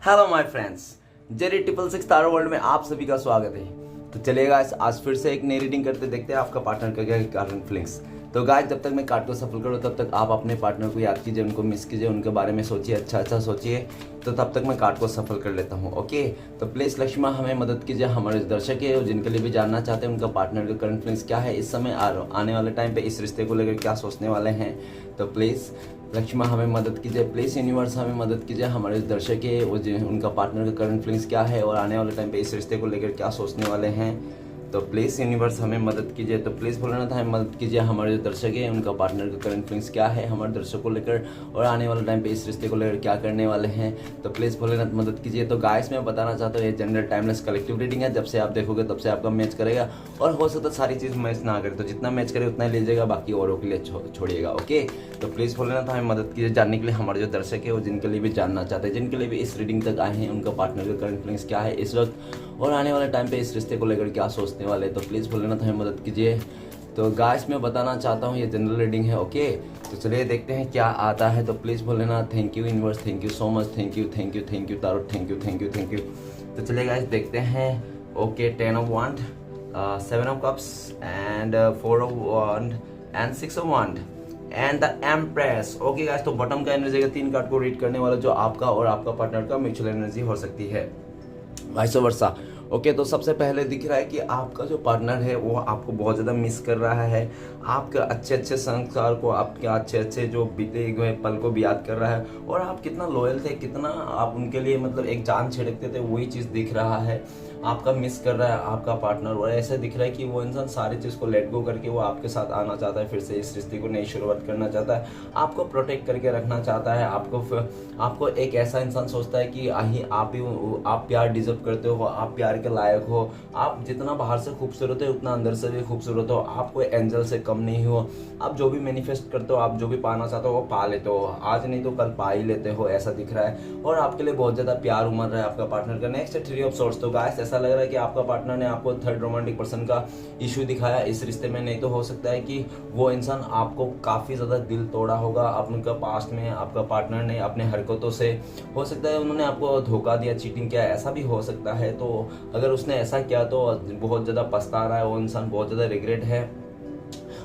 Hello my friends, Jerry 666 Tara world में आप सभी का स्वागत है। तो चलिए गाइस, आज फिर से एक नई रीडिंग करते देखते हैं आपका पार्टनर का क्या करंट फीलिंग्स। तो गाइस, जब तक मैं कार्ड को सफल करूँ तब तक आप अपने पार्टनर को याद कीजिए, उनको मिस कीजिए, उनके बारे में सोचिए, अच्छा सोचिए। तो तब तक मैं कार्ड को सफल कर लेता हूँ। ओके, तो प्लीज़ लक्ष्मा हमें मदद कीजिए। हमारे दर्शक है और जिनके लिए भी जानना चाहते हैं उनका पार्टनर का करंट फीलिंग्स क्या है इस समय, आने वाले टाइम पे इस रिश्ते को लेकर क्या सोचने वाले हैं। तो प्लीज़ लक्ष्मा हमें मदद कीजिए, प्लीज़ यूनिवर्स हमें मदद कीजिए। हमारे दर्शक है वो उनका पार्टनर का करंट फीलिंग्स क्या है और आने वाले टाइम पे इस रिश्ते को लेकर क्या सोचने वाले हैं। तो प्लीज़ यूनिवर्स हमें मदद कीजिए। तो प्लीज़ भोलेनाथ हमें मदद कीजिए। हमारे जो दर्शक है उनका पार्टनर का करंट फीलिंग्स क्या है हमारे दर्शक को लेकर और आने वाले टाइम पे इस रिश्ते को लेकर क्या करने वाले हैं। तो प्लीज़ भोलेनाथ मदद कीजिए। तो गाइस, मैं बताना चाहता हूँ ये जनरल टाइमलेस कलेक्टिव रीडिंग है। जब से आप देखोगे तब से आपका मैच करेगा और हो सकता है सारी चीज़ मैच ना करे, तो जितना मैच करे उतना ही लीजिएगा, बाकी औरों के लिए छोड़िएगा। ओके, तो प्लीज़ भोलेनाथ हमें मदद कीजिए जानने के लिए। हमारे जो दर्शक है वो जिनके लिए भी जानना चाहते हैं, जिनके लिए भी इस रीडिंग तक आए हैं, उनका पार्टनर का करंट फीलिंग्स क्या है इस वक्त और आने वाले टाइम पे इस रिश्ते को लेकर क्या सोचने वाले। तो प्लीज़ भोलेनाथ हमें मदद कीजिए। तो गाइस, मैं बताना चाहता हूँ ये जनरल रीडिंग है। ओके, तो चलिए देखते हैं क्या आता है। तो please Bholenath, thank you universe, thank you so much, thank you tarot, thank you. तो चलिए गाइस देखते हैं। Okay, 10 of wand, 7 of cups and 4 of wand and 6 of wand and the empress. Okay guys, तो बॉटम का energy का 3 card को read करने वाला जो आपका और आपका पार्टनर का म्यूचुअल एनर्जी हो सकती है, वाइस वर्सा। ओके, तो सबसे पहले दिख रहा है कि आपका जो पार्टनर है वो आपको बहुत ज़्यादा मिस कर रहा है। आपके अच्छे संस्कार को, आपके अच्छे जो बीते हुए पल को भी याद कर रहा है और आप कितना लॉयल थे, कितना आप उनके लिए मतलब एक जान छिड़कते थे, वही चीज़ दिख रहा है। आपका मिस कर रहा है आपका पार्टनर और ऐसा दिख रहा है कि वो इंसान सारी चीज़ को लेट गो करके वो आपके साथ आना चाहता है, फिर से इस रिश्ते को नई शुरुआत करना चाहता है, आपको प्रोटेक्ट करके रखना चाहता है। आपको एक ऐसा इंसान सोचता है कि आप प्यार डिजर्व करते हो, आप प्यार के लायक हो, आप जितना बाहर से खूबसूरत है उतना अंदर से भी खूबसूरत हो, आप कोई एंजल से कम नहीं हो। आप जो भी मैनिफेस्ट करते हो, आप जो भी पाना चाहते हो वो पा लेते हो, आज नहीं तो कल पा ही लेते हो, ऐसा दिख रहा है। और आपके लिए बहुत ज़्यादा प्यार उमड़ रहा है आपका पार्टनर का। नेक्स्ट है 3 ऑफ सोर्ड्स। तो गाइस, ऐसा लग रहा है कि आपका पार्टनर ने आपको थर्ड रोमांटिक पर्सन का इशू दिखाया इस रिश्ते में। नहीं तो हो सकता है कि वो इंसान आपको काफ़ी ज़्यादा दिल तोड़ा होगा आपका पास्ट में, आपका पार्टनर ने अपने हरकतों से। हो सकता है उन्होंने आपको धोखा दिया, चीटिंग किया, ऐसा भी हो सकता है। तो अगर उसने ऐसा किया तो बहुत ज़्यादा पछता रहा है वो इंसान, बहुत ज़्यादा रिग्रेट है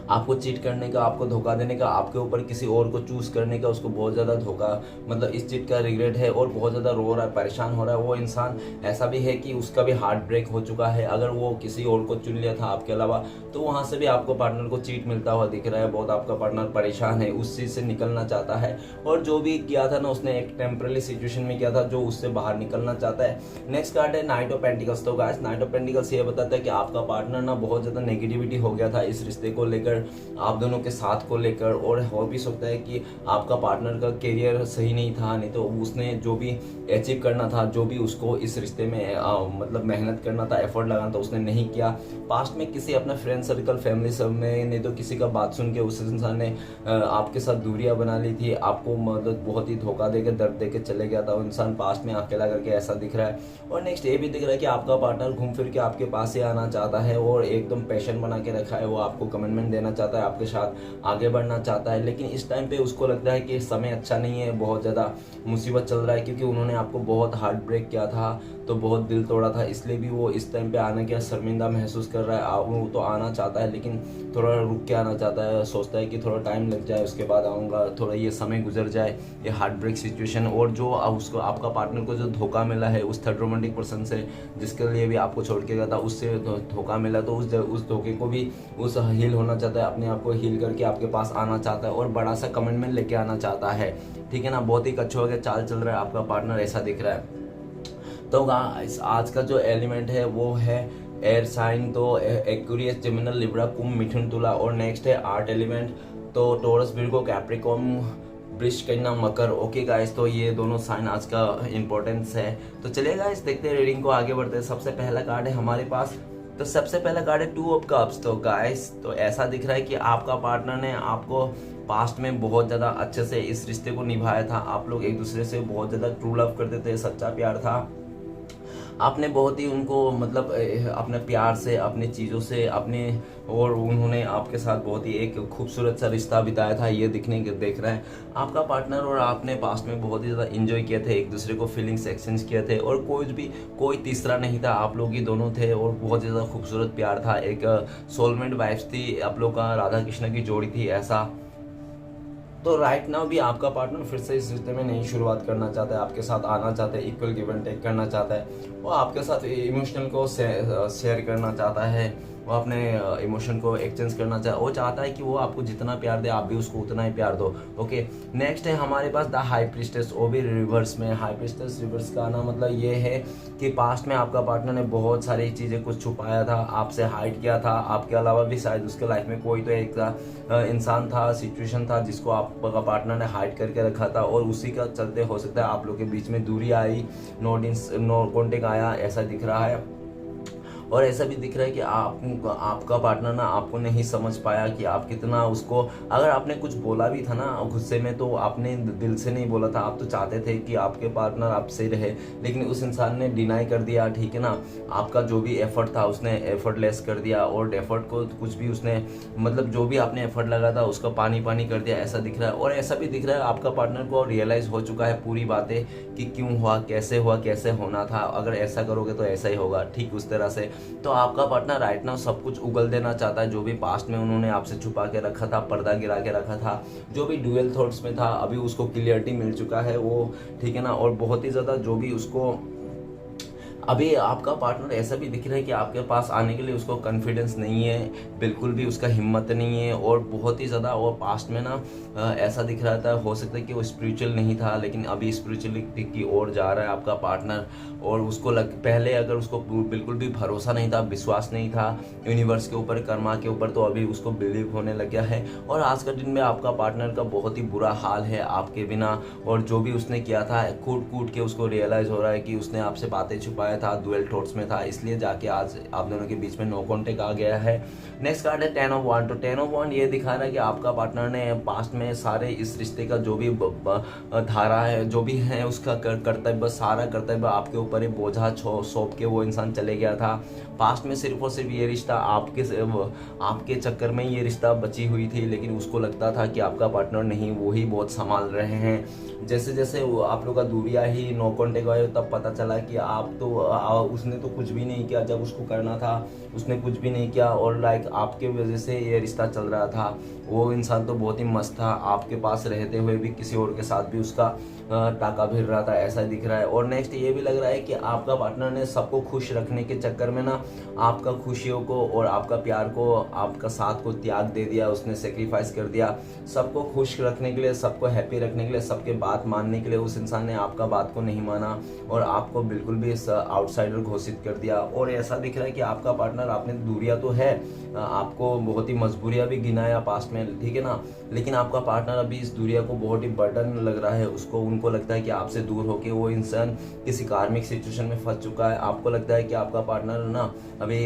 आपको चीट करने का, आपको धोखा देने का, आपके ऊपर किसी और को चूज करने का, उसको बहुत ज़्यादा धोखा मतलब इस चीज़ का रिग्रेट है और बहुत ज़्यादा रो रहा है, परेशान हो रहा है वो इंसान। ऐसा भी है कि उसका भी हार्ट ब्रेक हो चुका है। अगर वो किसी और को चुन लिया था आपके अलावा तो वहाँ से भी आपको पार्टनर को चीट मिलता हुआ दिख रहा है। बहुत आपका पार्टनर परेशान है, उस चीज़ से निकलना चाहता है और जो भी किया था ना उसने एक टेम्पररी सिचुएशन में किया था जो उससे बाहर निकलना चाहता है। नेक्स्ट कार्ड है नाइट ऑफ पेंटिकल्स। तो गाइस, नाइट ऑफ पेंटिकल्स ये बताता है कि आपका पार्टनर ना बहुत ज़्यादा नेगेटिविटी हो गया था इस रिश्ते को लेकर, आप दोनों के साथ को लेकर। और हो भी सकता है कि आपका पार्टनर का करियर सही नहीं था, नहीं तो उसने जो भी अचीव करना था, जो भी उसको इस रिश्ते में मतलब मेहनत करना था, एफर्ट लगाना था, उसने नहीं किया। पास्ट में किसी अपने फ्रेंड सर्कल, फैमिली सब में, नहीं तो किसी का बात सुन के उस इंसान ने आपके साथ दूरियां बना ली थी, आपको मतलब बहुत ही धोखा देकर, दर्द देकर चले गया था वो इंसान पास्ट में अकेला करके, ऐसा दिख रहा है। और नेक्स्ट ये भी दिख रहा है कि आपका पार्टनर घूम फिर के आपके पास ही आना चाहता है और एकदम पैशन बना के रखा है, वो आपको कमिटमेंट देना चाहता है, आपके साथ आगे बढ़ना चाहता है। लेकिन इस टाइम पे उसको लगता है कि समय अच्छा नहीं है, बहुत ज़्यादा मुसीबत चल रहा है, क्योंकि उन्होंने आपको बहुत हार्ट ब्रेक किया था, तो बहुत दिल तोड़ा था, इसलिए भी वो इस टाइम पे आने के शर्मिंदा महसूस कर रहा है। वो तो आना चाहता है लेकिन थोड़ा रुक के आना चाहता है, सोचता है कि थोड़ा टाइम लग जाए उसके बाद आऊँगा, थोड़ा ये समय गुजर जाए, ये हार्ट ब्रेक सिचुएशन। और जो उसको आपका पार्टनर को जो धोखा मिला है उस थर्ड रोमांटिक पर्सन से जिसके लिए भी आपको छोड़ के गया था, उससे धोखा मिला, तो उस धोखे को भी उस हील होना चाहता है, अपने आप को हील करके आपके पास आना चाहता है और बड़ा सा कमिटमेंट लेके आना चाहता है। ठीक है ना, बहुत ही अच्छा हो गया, चाल चल रहा है आपका पार्टनर, ऐसा दिख रहा है। तो आज का जो एलिमेंट है वो है एयर साइन। तो एक्वेरियस, जेमिनी, लिब्रा, कुंभ, मिथुन, तुला। और नेक्स्ट है आर्ट एलिमेंट। तो टॉरस, विर्गो, कैप्रिकॉर्न, वृष, कन्या, मकर। ओके गाइस, तो ये दोनों साइन आज का इंपॉर्टेंस है। तो चलिए गाइस देखते हैं रीडिंग को, आगे बढ़ते हैं। सबसे पहला कार्ड है हमारे पास, तो सबसे पहला कार्ड है 2 ऑफ कप्स। तो गाइस, तो ऐसा दिख रहा है कि आपका पार्टनर ने आपको पास्ट में बहुत ज़्यादा अच्छे से इस रिश्ते को निभाया था। आप लोग एक दूसरे से बहुत ज़्यादा ट्रू लव करते थे, सच्चा प्यार था। आपने बहुत ही उनको मतलब अपने प्यार से, अपनी चीज़ों से, अपने और उन्होंने आपके साथ बहुत ही एक खूबसूरत सा रिश्ता बिताया था, ये देख रहा है आपका पार्टनर। और आपने पास्ट में बहुत ही ज़्यादा इंजॉय किए थे, एक दूसरे को फीलिंग्स एक्सचेंज किए थे, और कोई तीसरा नहीं था, आप लोग ही दोनों थे, और बहुत ज़्यादा खूबसूरत प्यार था, एक सोलमेट वाइब्स थी आप लोग का, राधा कृष्ण की जोड़ी थी ऐसा। तो राइट नाउ भी आपका पार्टनर फिर से इस रिश्ते में नई शुरुआत करना चाहता है, आपके साथ आना चाहता है, इक्वल गिव एंड टेक करना चाहता है, वो आपके साथ इमोशनल को शेयर करना चाहता है, वो अपने इमोशन को एक्सचेंज करना चाहता है, वो चाहता है कि वो आपको जितना प्यार दे आप भी उसको उतना ही प्यार दो। ओके, नेक्स्ट है हमारे पास द हाई प्रीस्टेस, वो भी रिवर्स में। हाई प्रीस्टेस रिवर्स का आना मतलब ये है कि पास्ट में आपका पार्टनर ने बहुत सारी चीज़ें कुछ छुपाया था, आपसे हाइड किया था, आपके अलावा भी शायद उसके लाइफ में कोई तो एक इंसान था, सिचुएशन था जिसको आपका पार्टनर ने हाइड करके रखा था, और उसी का चलते हो सकता है आप लोग के बीच में दूरी आई, नो कॉन्टेक्ट आया, ऐसा दिख रहा है। और ऐसा भी दिख रहा है कि आपका पार्टनर ना आपको नहीं समझ पाया कि आप कितना उसको, अगर आपने कुछ बोला भी था ना गुस्से में तो आपने दिल से नहीं बोला था, आप तो चाहते थे कि आपके पार्टनर आपसे रहे, लेकिन उस इंसान ने डिनाई कर दिया, ठीक है ना। आपका जो भी एफर्ट था उसने एफर्टलेस कर दिया, और एफर्ट को कुछ भी उसने मतलब जो भी आपने एफर्ट लगा था उसका पानी पानी कर दिया, ऐसा दिख रहा है। और ऐसा भी दिख रहा है आपका पार्टनर को रियलाइज़ हो चुका है पूरी बातें कि क्यों हुआ, कैसे होना था, अगर ऐसा करोगे तो ऐसा ही होगा, ठीक उस तरह से। तो आपका पार्टनर राइट नाउ सब कुछ उगल देना चाहता है, जो भी पास्ट में उन्होंने आपसे छुपा के रखा था, पर्दा गिरा के रखा था, जो भी ड्यूअल थॉट्स में था, अभी उसको क्लियरिटी मिल चुका है वो, ठीक है ना। और बहुत ही ज़्यादा जो भी उसको अभी आपका पार्टनर ऐसा भी दिख रहा है कि आपके पास आने के लिए उसको कॉन्फिडेंस नहीं है, बिल्कुल भी उसका हिम्मत नहीं है, और बहुत ही ज़्यादा वो पास्ट में ना ऐसा दिख रहा था, हो सकता है कि वो स्पिरिचुअल नहीं था, लेकिन अभी स्पिरिचुअलिटी की ओर जा रहा है आपका पार्टनर। और उसको पहले अगर उसको बिल्कुल भी भरोसा नहीं था, विश्वास नहीं था यूनिवर्स के ऊपर, कर्मा के ऊपर, तो अभी उसको बिलीव होने लग गया है। और आज का दिन में आपका पार्टनर का बहुत ही बुरा हाल है आपके बिना, और जो भी उसने किया था कूट के उसको रियलाइज़ हो रहा है कि उसने आपसे बातें छुपाया था, डुअल थॉट्स में था, इसलिए जाके आज आप दोनों के बीच में नो कॉन्टेक्ट आ गया है। नेक्स्ट कार्ड है 10 ऑफ वांड। तो 10 ऑफ वांड ये दिखा रहा है कि आपका पार्टनर ने पास्ट में सारे इस रिश्ते का जो भी धारा है, जो भी है उसका कर्तव्य, सारा कर्तव्य आपके ऊपर ही बोझा सौंप के वो इंसान चले गया था। पास्ट में सिर्फ और सिर्फ ये रिश्ता आपके चक्कर में ये रिश्ता बची हुई थी, लेकिन उसको लगता था कि आपका पार्टनर नहीं, वो ही बहुत संभाल रहे हैं। जैसे जैसे आप लोग का दूरिया ही नो कॉन्टेक्ट हुआ, तब पता चला कि आप तो उसने तो कुछ भी नहीं किया, जब उसको करना था उसने कुछ भी नहीं किया, और लाइक आपके वजह से ये रिश्ता चल रहा था। वो इंसान तो बहुत ही मस्त था, आपके पास रहते हुए भी किसी और के साथ भी उसका टाका भिड़ रहा था, ऐसा दिख रहा है। और नेक्स्ट ये भी लग रहा है कि आपका पार्टनर ने सबको खुश रखने के चक्कर में ना आपका खुशियों को और आपका प्यार को, आपका साथ को त्याग दे दिया, उसने सेक्रीफाइस कर दिया। सबको खुश रखने के लिए, सबको हैप्पी रखने के लिए, सबके बात मानने के लिए उस इंसान ने आपका बात को नहीं माना, और आपको बिल्कुल भी आउटसाइडर घोषित कर दिया। और ऐसा दिख रहा है कि आपका पार्टनर, आपने दूरिया तो है, आपको बहुत ही मजबूरियां भी गिनाया पास्ट में, ठीक है ना, लेकिन आपका पार्टनर अभी इस दूरिया को बहुत ही बर्डन लग रहा है उसको। उनको लगता है कि आपसे दूर होके वो इंसान किसी कार्मिक सिचुएशन में फंस चुका है। आपको लगता है कि आपका पार्टनर ना अभी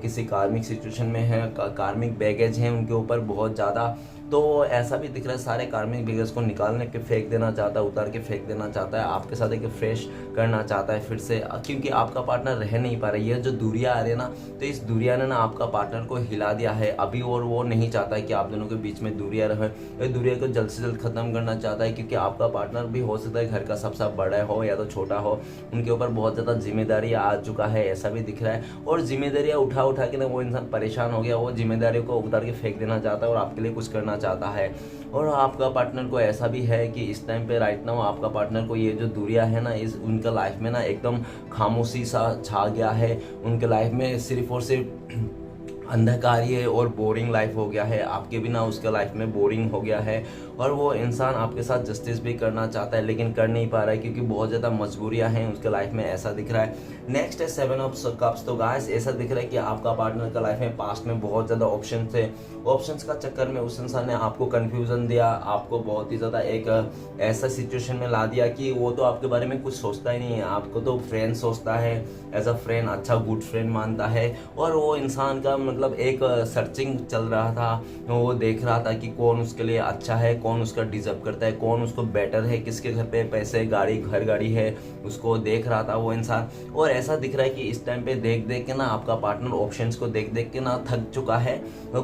किसी कार्मिक सिचुएशन में है, कार्मिक बैगेज है उनके ऊपर बहुत ज़्यादा। तो ऐसा भी दिख रहा है सारे कार्मिक बैगेज को निकालने के फेंक देना चाहता है, उतार के फेंक देना चाहता है, आपके साथ एक फ्रेश करना चाहता है फिर से, क्योंकि आपका पार्टनर रह नहीं पा रहा है। ये जो दूरिया आ रही है ना, तो इस दूरिया ने ना आपका पार्टनर को हिला दिया है अभी, और वो नहीं चाहता है कि आप दोनों के बीच में दूरिया रहे। ये दूरिया को जल्द से जल्द खत्म करना चाहता है, क्योंकि आपका पार्टनर भी हो सकता है घर का सबसे बड़ा हो या तो छोटा हो, उनके ऊपर बहुत ज़्यादा जिम्मेदारी आ चुका है, ऐसा भी दिख रहा है। और जिम्मेदारियाँ उठा के ना वो इंसान परेशान हो गया, वो जिम्मेदारियों को उतार के फेंक देना चाहता है और आपके लिए कुछ करना चाहता है। और आपका पार्टनर को ऐसा भी है कि इस टाइम पे राइट नाउ आपका पार्टनर को ये जो दूरिया है ना, इस उनका लाइफ में ना एकदम खामोशी सा छा गया है। उनके लाइफ में सिर्फ और सिर्फ अंधकार ही है और बोरिंग लाइफ हो गया है, आपके बिना उसका लाइफ में बोरिंग हो गया है। और वो इंसान आपके साथ जस्टिस भी करना चाहता है, लेकिन कर नहीं पा रहा है क्योंकि बहुत ज़्यादा मजबूरियां हैं उसके लाइफ में, ऐसा दिख रहा है। नेक्स्ट है 7 ऑफ कप्स। तो गाइस ऐसा दिख रहा है कि आपका पार्टनर का लाइफ में पास्ट में बहुत ज़्यादा ऑप्शन थे, ऑप्शंस का चक्कर में उस इंसान ने आपको कन्फ्यूज़न दिया, आपको बहुत ही ज़्यादा एक ऐसा सिचुएशन में ला दिया कि वो तो आपके बारे में कुछ सोचता ही नहीं है, आपको तो फ्रेंड सोचता है, एज अ फ्रेंड, अच्छा गुड फ्रेंड मानता है। और वो इंसान का मतलब एक सर्चिंग चल रहा था, वो देख रहा था कि कौन उसके लिए अच्छा है, कौन उसका डिजर्व करता है, कौन उसको बेटर है, किसके घर पे पैसे घर गाड़ी है, उसको देख रहा था वो इंसान। और ऐसा दिख रहा है कि इस टाइम पे देख देख के ना आपका पार्टनर ऑप्शंस को देख देख के ना थक चुका है।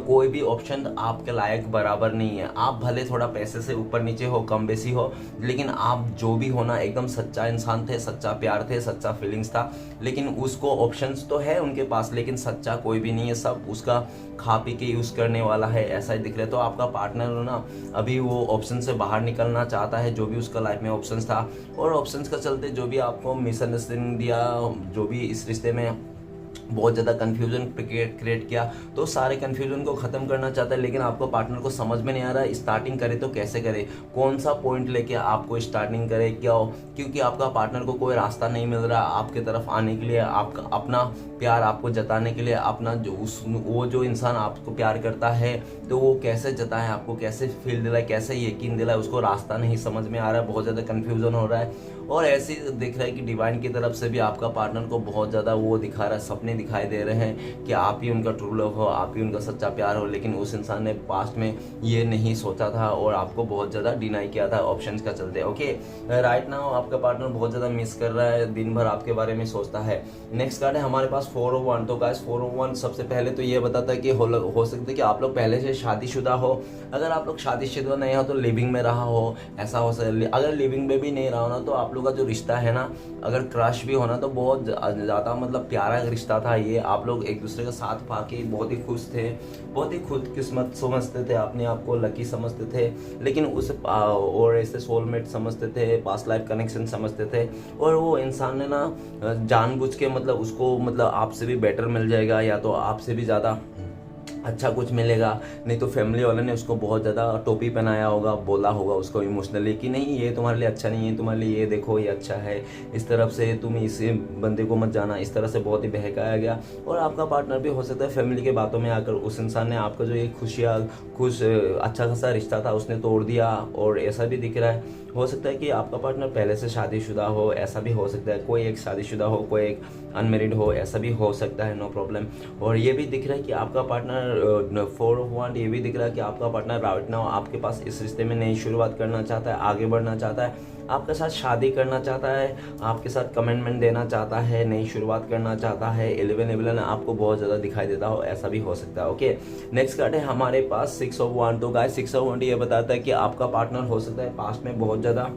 कोई भी ऑप्शन आपके लायक बराबर नहीं है। आप भले थोड़ा पैसे से ऊपर नीचे हो, कम बेसी हो, लेकिन आप जो भी हो ना एकदम सच्चा इंसान थे, सच्चा प्यार थे, सच्चा फीलिंग्स था। लेकिन उसको ऑप्शंस तो है उनके पास, लेकिन सच्चा कोई भी नहीं है, सब उसका खा पी के यूज करने वाला है, ऐसा ही दिख रहा है। तो आपका पार्टनर ना अभी वो ऑप्शन से बाहर निकलना चाहता है, जो भी उसका लाइफ में ऑप्शंस था, और ऑप्शंस का चलते जो भी आपको मिसअंडरस्टैंडिंग दिया, जो भी इस रिश्ते में बहुत ज़्यादा कन्फ्यूजन क्रिएट किया, तो सारे कन्फ्यूजन को ख़त्म करना चाहता है। लेकिन आपको पार्टनर को समझ में नहीं आ रहा स्टार्टिंग करे तो कैसे करे, कौन सा पॉइंट लेके आपको स्टार्टिंग करे, क्या हो, क्योंकि आपका पार्टनर को कोई रास्ता नहीं मिल रहा आपके तरफ आने के लिए, आपका अपना प्यार आपको जताने के लिए। अपना वो जो इंसान आपको प्यार करता है तो वो कैसे जताए, आपको कैसे फील दिलाए, कैसे यकीन दिलाए, उसको रास्ता नहीं समझ में आ रहा है, बहुत ज़्यादा कन्फ्यूजन हो रहा है। और ऐसे ही दिख रहा है कि डिवाइन की तरफ से भी आपका पार्टनर को बहुत ज़्यादा वो दिखा रहा है, सपने दिखाई दे रहे हैं कि आप ही उनका ट्रू लव हो, आप ही उनका सच्चा प्यार हो। लेकिन उस इंसान ने पास्ट में ये नहीं सोचा था और आपको बहुत ज़्यादा डिनाई किया था ऑप्शंस का चलते। ओके, राइट नाउ आपका पार्टनर बहुत ज़्यादा मिस कर रहा है, दिन भर आपके बारे में सोचता है। नेक्स्ट कार्ड है हमारे पास 4 of 1। तो गाइस 4 of 1 सबसे पहले तो ये बताता है कि हो सकता है कि आप लोग पहले से शादीशुदा हो। अगर आप लोग शादीशुदा नहीं हो तो लिविंग में रहा हो, ऐसा हो सकता। अगर लिविंग में भी नहीं रहा हो ना, तो आप लोग का जो रिश्ता है ना, अगर क्रश भी होना तो बहुत ज़्यादा मतलब प्यारा रिश्ता था ये। आप लोग एक दूसरे का साथ पाके बहुत ही खुश थे, बहुत ही खुदकिस्मत समझते थे, अपने आप को लकी समझते थे। लेकिन उस और ऐसे सोलमेट समझते थे, पास्ट लाइफ कनेक्शन समझते थे। और वो इंसान ने ना जानबूझ के मतलब उसको मतलब आपसे भी बेटर मिल जाएगा, या तो आपसे भी ज़्यादा अच्छा कुछ मिलेगा, नहीं तो फैमिली वाले ने उसको बहुत ज़्यादा टोपी पहनाया होगा, बोला होगा उसको इमोशनली कि नहीं ये तुम्हारे लिए अच्छा नहीं है, तुम्हारे लिए ये देखो ये अच्छा है, इस तरफ से तुम इस बंदे को मत जाना, इस तरह से बहुत ही बहकाया गया। और आपका पार्टनर भी हो सकता है फैमिली के बातों में आकर उस इंसान ने आपका जो एक खुश अच्छा खासा रिश्ता था उसने तोड़ दिया। और ऐसा भी दिख रहा है, हो सकता है कि आपका पार्टनर पहले से शादीशुदा हो, ऐसा भी हो सकता है, कोई एक शादीशुदा हो, कोई एक अनमेरिड हो, ऐसा भी हो सकता है, नो प्रॉब्लम। और ये भी दिख रहा है कि आपका पार्टनर 4 of 1, ये भी दिख रहा है कि आपका पार्टनर राइट नाउ आपके पास इस रिश्ते में नई शुरुआत करना चाहता है, आगे बढ़ना चाहता है, आपके साथ शादी करना चाहता है, आपके साथ कमिटमेंट देना चाहता है, नई शुरुआत करना चाहता है। 11 आपको बहुत ज़्यादा दिखाई देता हो, ऐसा भी हो सकता है। ओके, नेक्स्ट कार्ड है हमारे पास 6 of 1। तो गाइस 6 of 1 ये बताता है कि आपका पार्टनर हो सकता है पास्ट में बहुत ज़्यादा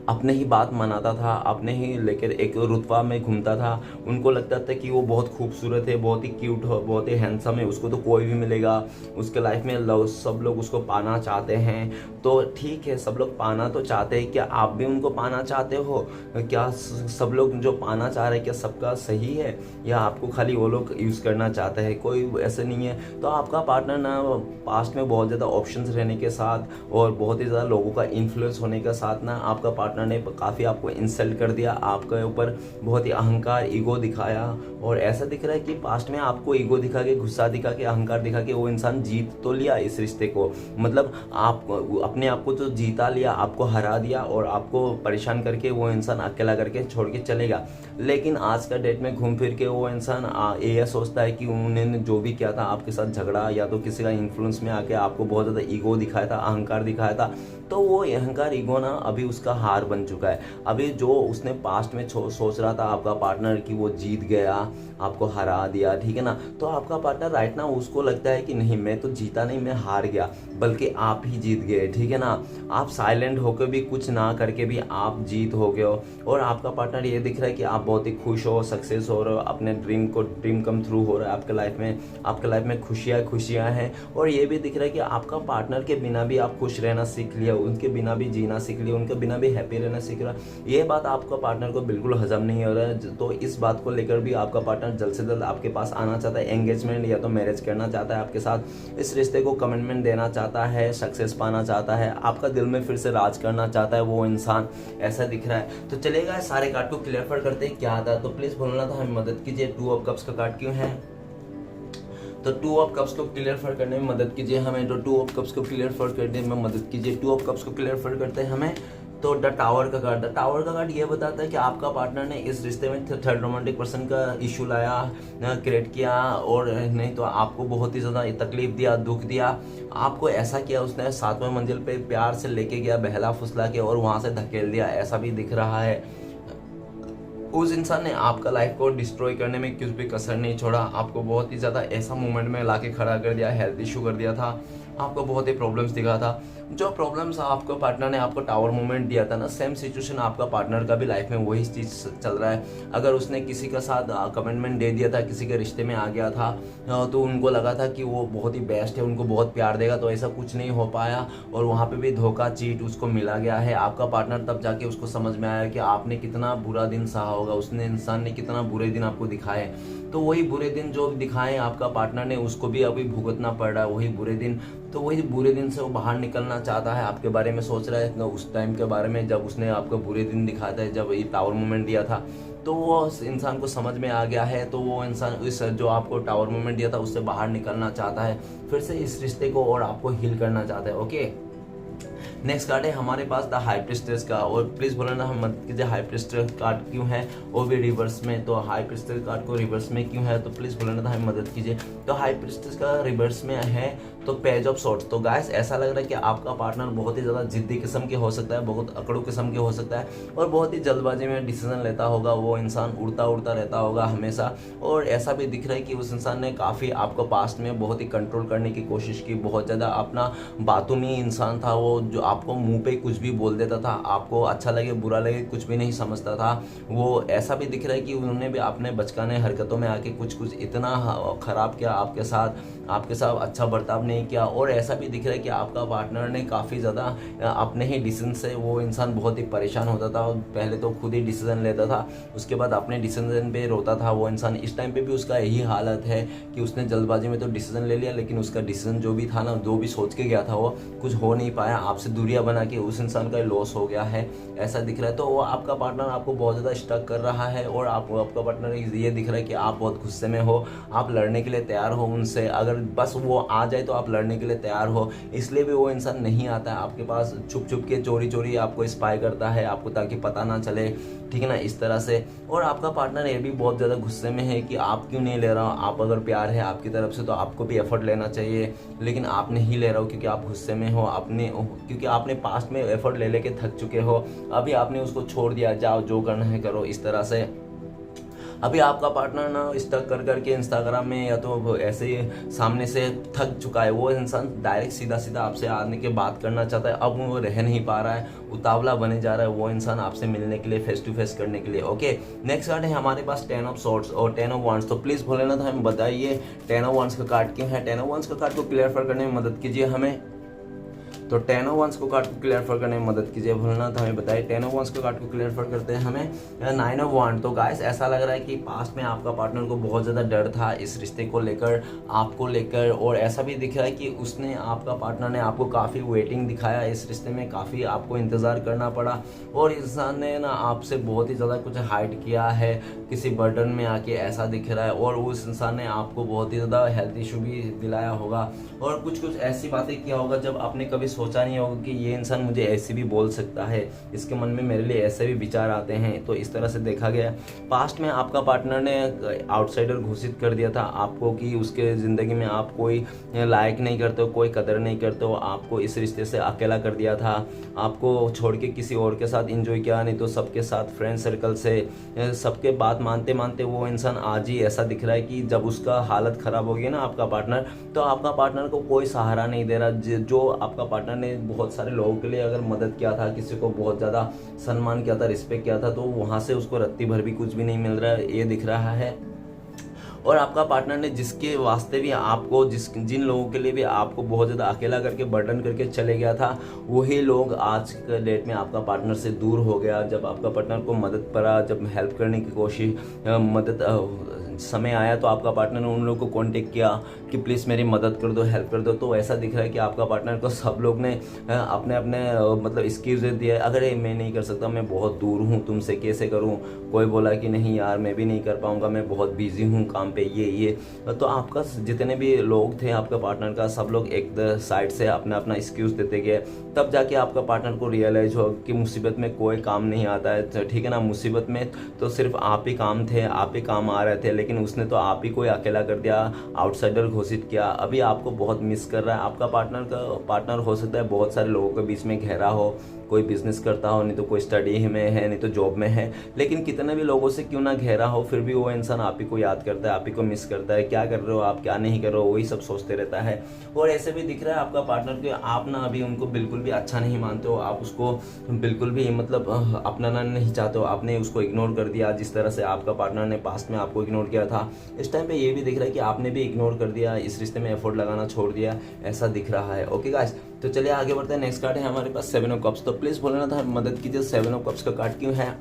अपने ही बात मनाता था, अपने ही लेकर एक रुतबा में घूमता था। उनको लगता था कि वो बहुत खूबसूरत है, बहुत ही क्यूट हो, बहुत ही हैंडसम है, उसको तो कोई भी मिलेगा। उसके लाइफ में सब लोग उसको पाना चाहते हैं। तो ठीक है, सब लोग पाना तो चाहते हैं, क्या आप भी उनको पाना चाहते हो? क्या सब लोग जो पाना चाह रहे हैं क्या सबका सही है, या आपको खाली वो लोग यूज़ करना चाहते हैं? कोई ऐसे नहीं है। तो आपका पार्टनर ना पास्ट में बहुत ज़्यादा ऑप्शंस रहने के साथ और बहुत ही ज़्यादा लोगों का इन्फ्लुएंस होने के साथ ना आपका पार्टनर ने काफ़ी आपको इंसल्ट कर दिया, आपके ऊपर बहुत ही अहंकार ईगो दिखाया। और ऐसा दिख रहा है कि पास्ट में आपको ईगो दिखा के, गुस्सा दिखा के, अहंकार दिखा के वो इंसान जीत तो लिया इस रिश्ते को, मतलब आप अपने आप को तो जीता लिया, आपको हरा दिया और आपको परेशान करके वो इंसान अकेला करके छोड़ के चलेगा। लेकिन आज का डेट में घूम फिर के वो इंसान ये सोचता है कि उन्होंने जो भी किया था आपके साथ झगड़ा, या तो किसी का इन्फ्लुएंस में आके आपको बहुत ज़्यादा ईगो दिखाया था, अहंकार दिखाया था, तो वो अहंकार ईगो ना अभी उसका हार बन चुका है। अभी जो उसने पास्ट में सोच रहा था आपका पार्टनर कि वो जीत गया, आपको हरा दिया, ठीक है ना, तो आपका पार्टनर राइट ना उसको लगता है कि नहीं मैं तो जीता नहीं, मैं हार गया, बल्कि आप ही जीत गए, ठीक है ना। आप साइलेंट होकर भी, कुछ ना करके भी आप जीत हो गए हो। और आपका पार्टनर ये दिख रहा है कि आप बहुत ही खुश हो, सक्सेस हो रहे हो, अपने ड्रीम कम थ्रू हो रहा है आपके लाइफ में खुशियाँ हैं। और ये भी दिख रहा है कि आपका पार्टनर के बिना भी आप खुश रहना सीख लिया, उनके बिना भी जीना सीख लिया, उनके बिना भी हैप्पी रहना सीख रहा। ये बात आपका पार्टनर को बिल्कुल हजम नहीं हो रहा है। तो इस बात को लेकर भी आपका पार्टनर जल्द से जल्द आपके पास आना चाहता है, एंगेजमेंट या तो मैरिज करना चाहता है आपके साथ, इस रिश्ते को कमिटमेंट देना चाहता है, सक्सेस पाना चाहता है, आपका दिल में फिर से राज करना चाहता है वो इंसान, ऐसा दिख रहा है। तो चलेगा सारे कार्ड को क्लियर करते हैं क्या था। तो प्लीज बोलना था हमें मदद कीजिए। 2 of Cups का कार्ड क्यों है? तो 2 of Cups को क्लियर करने में मदद कीजिए हमें। तो 2 of Cups को क्लियर करने में मदद कीजिए। 2 of Cups को क्लियर करते हैं हमें। तो द टावर का कार्ड ये बताता है कि आपका पार्टनर ने इस रिश्ते में थर्ड रोमांटिक पर्सन का इशू लाया, क्रिएट किया, और नहीं तो आपको बहुत ही ज़्यादा तकलीफ दिया, दुख दिया, आपको ऐसा किया उसने, 7वें मंजिल पे प्यार से लेके गया, बहला फुसला के, और वहाँ से धकेल दिया, ऐसा भी दिख रहा है। उस इंसान ने आपका लाइफ को डिस्ट्रॉय करने में कुछ भी कसर नहीं छोड़ा, आपको बहुत ही ज़्यादा ऐसा मोमेंट में लाके खड़ा कर दिया, हेल्थ इशू कर दिया था, आपको बहुत ही प्रॉब्लम्स दिखा था। जो प्रॉब्लम्स आपको पार्टनर ने आपको टावर मोमेंट दिया था ना, सेम सिचुएशन आपका पार्टनर का भी लाइफ में वही चीज़ चल रहा है। अगर उसने किसी का साथ कमिटमेंट दे दिया था, किसी के रिश्ते में आ गया था, तो उनको लगा था कि वो बहुत ही बेस्ट है, उनको बहुत प्यार देगा, तो ऐसा कुछ नहीं हो पाया, और वहाँ पे भी धोखा, चीट उसको मिला गया है। आपका पार्टनर तब जाके उसको समझ में आया कि आपने कितना बुरा दिन सहा होगा, उसने इंसान ने कितना बुरे दिन आपको दिखाए, तो वही बुरे दिन जो दिखाए आपका पार्टनर ने, उसको भी अभी भुगतना पड़ रहा है वही बुरे दिन। तो वही बुरे दिन से वो बाहर निकलना चाहता है, आपके बारे में सोच रहा है उस टाइम के बारे में जब उसने आपको बुरे दिन दिखाता है, जब ये टावर मोमेंट दिया था, तो वो इंसान को समझ में आ गया है। तो वो इंसान इस जो आपको टावर मोमेंट दिया था उससे बाहर निकलना चाहता है, फिर से इस रिश्ते को और आपको हील करना चाहता है। ओके, नेक्स्ट कार्ड है हमारे पास द हाई प्रिस्टेस का, और प्लीज़ बोलना हम मत कीजिए हाई प्रिस्टेस कार्ड क्यों है, वो भी रिवर्स में। तो हाई प्रिस्टेस कार्ड को रिवर्स में क्यों है, तो प्लीज़ बोलना था, हमें मदद कीजिए। तो हाई प्रिस्टेस का रिवर्स में है तो पेज ऑफ सॉर्ड्स। तो गाइस ऐसा लग रहा है कि आपका पार्टनर बहुत ही ज़्यादा जिद्दी किस्म के हो सकता है, बहुत अकड़ू किस्म के हो सकता है, और बहुत ही जल्दबाजी में डिसीजन लेता होगा। वो इंसान उड़ता उड़ता रहता होगा हमेशा, और ऐसा भी दिख रहा है कि उस इंसान ने काफ़ी आपको पास्ट में बहुत ही कंट्रोल करने की कोशिश की, बहुत ज़्यादा अपना बातूनी इंसान था वो, जो आपको मुंह पे कुछ भी बोल देता था, आपको अच्छा लगे बुरा लगे कुछ भी नहीं समझता था वो। ऐसा भी दिख रहा है कि उन्होंने भी अपने बचकाने हरकतों में आके कुछ कुछ इतना ख़राब किया आपके साथ अच्छा बर्ताव नहीं किया। और ऐसा भी दिख रहा है कि आपका पार्टनर ने काफ़ी ज़्यादा अपने ही डिसीजन से, वो इंसान बहुत ही परेशान होता था, पहले तो खुद ही डिसीजन लेता था, उसके बाद अपने डिसीजन पे रोता था वो इंसान। इस टाइम पे भी उसका यही हालत है कि उसने जल्दबाजी में तो डिसीजन ले लिया, लेकिन उसका डिसीजन जो भी था ना, जो भी सोच के गया था वो कुछ हो नहीं पाया, आपसे दूरियां बना के उस इंसान का लॉस हो गया है, ऐसा दिख रहा है। तो वो आपका पार्टनर आपको बहुत ज़्यादा स्टक कर रहा है, और आपका पार्टनर ये दिख रहा है कि आप बहुत गुस्से में हो, आप लड़ने के लिए तैयार हो उनसे, अगर बस वो आ जाए तो आप लड़ने के लिए तैयार हो, इसलिए भी वो इंसान नहीं आता है आपके पास, छुप छुप के चोरी चोरी आपको स्पाई करता है, आपको ताकि पता ना चले, ठीक है ना, इस तरह से। और आपका पार्टनर ये भी बहुत ज़्यादा गुस्से में है कि आप क्यों नहीं ले रहा हो, आप अगर प्यार है आपकी तरफ से तो आपको भी एफर्ट लेना चाहिए, लेकिन आप नहीं ले रहे हो क्योंकि आप गुस्से में हो, क्योंकि आपने पास्ट में एफर्ट ले लेके थक चुके हो, अभी आपने उसको छोड़ दिया, जाओ जो करना है करो, इस तरह से। अभी आपका पार्टनर ना स्टक कर करके इंस्टाग्राम में या तो ऐसे ही सामने से थक चुका है, वो इंसान डायरेक्ट सीधा सीधा आपसे आने के बात करना चाहता है, अब वो रह नहीं पा रहा है, उतावला बने जा रहा है वो इंसान आपसे मिलने के लिए, फेस टू फेस करने के लिए। ओके, नेक्स्ट कार्ड है हमारे पास 10 ऑफ सॉर्ड्स और 10 ऑफ वांड्स। तो प्लीज़ भूलना था, हमें बताइए 10 ऑफ वांड्स का कार्ड क्यों है, 10 ऑफ वांड्स का कार्ड को क्लियर करने में मदद कीजिए हमें। तो 10 ऑफ वांड्स को कार्ड को क्लियर करने में मदद कीजिए, भूलना था हमें बताइए 10 ऑफ वांड्स को कार्ड को क्लियर करते हैं हमें 9 ऑफ वांड। तो गाइस ऐसा लग रहा है कि पास्ट में आपका पार्टनर को बहुत ज़्यादा डर था इस रिश्ते को लेकर, आपको लेकर, और ऐसा भी दिख रहा है कि उसने, आपका पार्टनर ने आपको काफ़ी वेटिंग दिखाया इस रिश्ते में, काफ़ी आपको इंतज़ार करना पड़ा, और इंसान ने ना आपसे बहुत ही ज़्यादा कुछ हाइड किया है किसी बर्डन में आके, ऐसा दिख रहा है। और उस इंसान ने आपको बहुत ही ज़्यादा हेल्थ इशू भी दिलाया होगा, और कुछ कुछ ऐसी बातें किया होगा जब आपने कभी सोचा नहीं होगा कि ये इंसान मुझे ऐसे भी बोल सकता है, इसके मन में मेरे लिए ऐसे भी विचार आते हैं। तो इस तरह से देखा गया पास्ट में आपका पार्टनर ने आउटसाइडर घोषित कर दिया था आपको कि उसके ज़िंदगी में आप कोई लायक नहीं करते हो, कोई कदर नहीं करते हो, आपको इस रिश्ते से अकेला कर दिया था, आपको छोड़ के किसी और के साथ एंजॉय किया, नहीं तो सबके साथ फ्रेंड सर्कल से सबके बात मानते मानते वो इंसान आज ही ऐसा दिख रहा है कि जब उसका हालत ख़राब हो गई ना आपका पार्टनर, तो आपका पार्टनर को कोई सहारा नहीं दे रहा। जो आपका पार्टनर ने बहुत सारे लोगों के लिए अगर मदद किया था, किसी को बहुत ज़्यादा सम्मान किया था, रिस्पेक्ट किया था, तो वहाँ से उसको रत्ती भर भी कुछ भी नहीं मिल रहा है, ये दिख रहा है। और आपका पार्टनर ने जिसके वास्ते भी आपको, जिन लोगों के लिए भी आपको बहुत ज़्यादा अकेला करके बर्डन करके चले गया था, वही लोग आज के डेट में आपका पार्टनर से दूर हो गया। जब आपका पार्टनर को मदद पड़ा, जब हेल्प करने की कोशिश, मदद समय आया तो आपका पार्टनर ने उन लोगों को कांटेक्ट किया कि प्लीज़ मेरी मदद कर दो, हेल्प कर दो। तो ऐसा दिख रहा है कि आपका पार्टनर को सब लोग ने अपने अपने मतलब एक्सक्यूज दिया है, अगर मैं नहीं कर सकता, मैं बहुत दूर हूँ तुमसे, कैसे करूँ। कोई बोला कि नहीं यार मैं भी नहीं कर पाऊँगा, मैं बहुत बिजी हूँ काम पे, ये। तो आपका जितने भी लोग थे आपका पार्टनर का, सब लोग एक साइड से अपना अपना एक्सक्यूज देते गए। तब जाके आपका पार्टनर को रियलाइज हो कि मुसीबत में कोई काम नहीं आता है, ठीक है ना। मुसीबत में तो सिर्फ आप ही काम थे, आप ही काम आ रहे थे, लेकिन उसने तो आप ही को अकेला कर दिया, आउटसाइडर घोषित किया। अभी आपको बहुत मिस कर रहा है। आपका पार्टनर हो सकता है बहुत सारे लोगों के बीच में घेरा हो, कोई बिजनेस करता हो, नहीं तो कोई स्टडी में है, नहीं तो जॉब में है, लेकिन कितने भी लोगों से क्यों ना घेरा हो, फिर भी वो इंसान आप ही को याद करता है, आप ही को मिस करता है। क्या कर रहे हो आप, क्या नहीं कर रहे हो, वही सब सोचते रहता है। और ऐसे भी दिख रहा है आपका पार्टनर के आप ना अभी उनको बिल्कुल भी अच्छा नहीं मानते हो, आप उसको बिल्कुल भी मतलब अपनाना नहीं चाहते हो, आपने उसको इग्नोर कर दिया जिस तरह से आपका पार्टनर ने पास्ट में आपको इग्नोर किया था। इस टाइम पे ये भी दिख रहा है कि आपने भी इग्नोर कर दिया, इस रिश्ते में एफर्ट लगाना छोड़ दिया, ऐसा दिख रहा है। ओके गाइस, तो चलिए आगे बढ़ते हैं। नेक्स्ट कार्ड है हमारे पास 7 ऑफ कप्स। तो प्लीज़ बोलना था मदद कीजिए, 7 ऑफ कप्स का कार्ड क्यों है।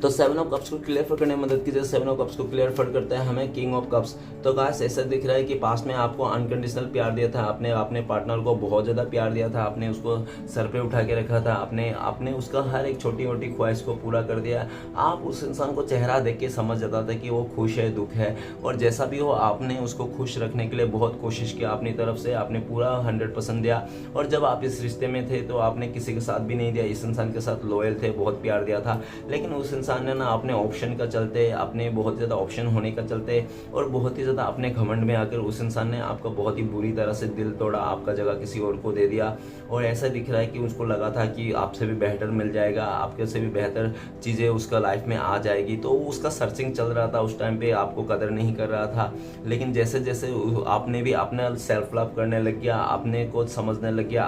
तो 7 ऑफ कप्स को क्लियर करने में मदद कीजिए। 7 ऑफ कप्स को क्लियर करता है हमें किंग ऑफ कप्स। तो गाइस ऐसा दिख रहा है कि पास्ट में आपको अनकंडीशनल प्यार दिया था, आपने अपने पार्टनर को बहुत ज़्यादा प्यार दिया था, आपने उसको सर पे उठा के रखा था, आपने उसका हर एक छोटी मोटी ख्वाहिश को पूरा कर दिया। आप उस इंसान को चेहरा देख के समझ जाता था कि वो खुश है, दुख है, और जैसा भी हो आपने उसको खुश रखने के लिए बहुत कोशिश किया अपनी तरफ से, आपने पूरा 100% दिया। और जब आप इस रिश्ते में थे तो आपने किसी के साथ भी नहीं दिया, इस इंसान के साथ लॉयल थे, बहुत प्यार दिया था। लेकिन उस इंसान ने ना अपने ऑप्शन का चलते, अपने बहुत ज़्यादा ऑप्शन होने का चलते और बहुत ही ज़्यादा अपने घमंड में आकर उस इंसान ने आपका बहुत ही बुरी तरह से दिल तोड़ा, आपका जगह किसी और को दे दिया। और ऐसा दिख रहा है कि उसको लगा था कि आपसे भी बेहतर मिल जाएगा, आपके से भी बेहतर चीज़ें उसका लाइफ में आ जाएगी, तो उसका सर्चिंग चल रहा था। उस टाइम पे आपको कदर नहीं कर रहा था, लेकिन जैसे जैसे आपने भी अपना सेल्फ लव करने लग गया, अपने को समझने लग गया,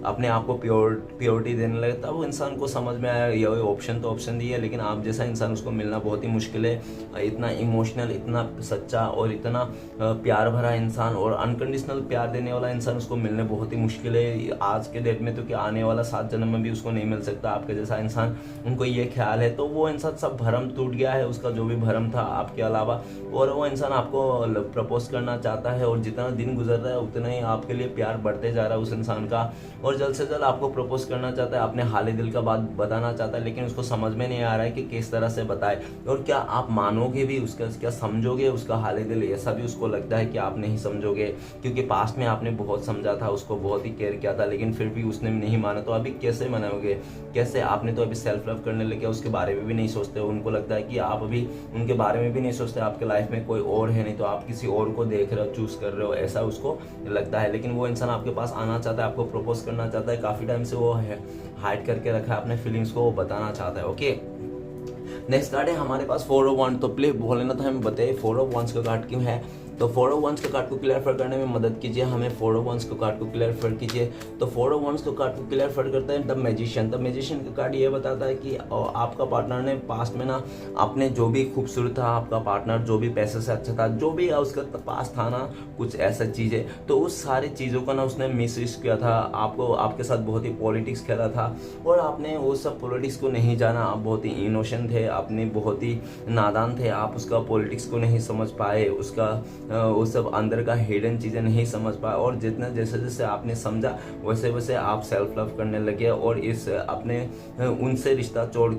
अपने आप को प्योरिटी देने लगे, तब वो इंसान को समझ में आया ये ऑप्शन तो ऑप्शन दी है, लेकिन आप जैसा इंसान उसको मिलना बहुत ही मुश्किल है। इतना इमोशनल, इतना सच्चा और इतना प्यार भरा इंसान और अनकंडीशनल प्यार देने वाला इंसान उसको मिलने बहुत ही मुश्किल है आज के डेट में। तो क्या आने वाला 7 जन्म में भी उसको नहीं मिल सकता आपके जैसा इंसान, उनको ये ख्याल है। तो वो इंसान सब भरम टूट गया है, उसका जो भी भरम था आपके अलावा, और वो इंसान आपको प्रपोज करना चाहता है। और जितना दिन गुजर रहा है उतना ही आपके लिए प्यार बढ़ते जा रहा है उस इंसान का, और जल्द से जल्द आपको प्रपोज करना चाहता है, अपने हाल दिल का बात बताना चाहता है, लेकिन उसको समझ में नहीं आ रहा है कि किस तरह से बताए और क्या आप मानोगे भी उसका, क्या समझोगे उसका हाल दिल। ऐसा भी उसको लगता है कि आप नहीं समझोगे, क्योंकि पास्ट में आपने बहुत समझा था, उसको बहुत ही केयर किया था, लेकिन फिर भी उसने नहीं माना। तो अभी कैसे मनाओगे, कैसे। आपने तो अभी सेल्फ लव करने लगे, उसके बारे में भी नहीं सोचते हो। उनको लगता है कि आप अभी उनके बारे में भी नहीं सोचते, आपके लाइफ में कोई और है, नहीं तो आप किसी और को देख रहे हो, चूज कर रहे हो, ऐसा उसको लगता है। लेकिन वो इंसान आपके पास आना चाहता है, आपको प्रपोज करना चाहता है। काफी टाइम से वो हाइड करके रखा है अपने फीलिंग्स को, वो बताना चाहता है। ओके, नेक्स्ट कार्ड है हमारे पास 4 ऑफ वांड्स। तो प्लीज भोलेनाथ हमें बताइए 4 ऑफ वांड्स का कार्ड क्यों है। तो 4 ऑफ वांड्स का कार्ड को क्लियर करने में मदद कीजिए हमें। 4 ऑफ वांड्स का कार्ड को क्लियर कीजिए। तो 4 ऑफ वांड्स का कार्ड को क्लियर करता है द मैजिशियन। द मैजिशियन का कार्ड ये बताता है कि आपका पार्टनर ने पास्ट में ना अपने जो भी खूबसूरत था, आपका पार्टनर जो भी पैसे से अच्छा था, जो भी उसका पास था ना कुछ ऐसा चीज़ें, तो उस सारी चीज़ों का ना उसने मिस यूज किया था। आपको आपके साथ बहुत ही पॉलिटिक्स खेला था और आपने वो सब पॉलिटिक्स को नहीं जाना। आप बहुत ही इनोसेंट थे, आपने बहुत ही नादान थे, आप उसका पॉलिटिक्स को नहीं समझ पाए, उसका वो सब अंदर का हिडन चीज़ें नहीं समझ पाए। और जितना जैसे जैसे आपने समझा वैसे वैसे आप सेल्फ लव करने लगे और इस अपने उनसे रिश्ता तोड़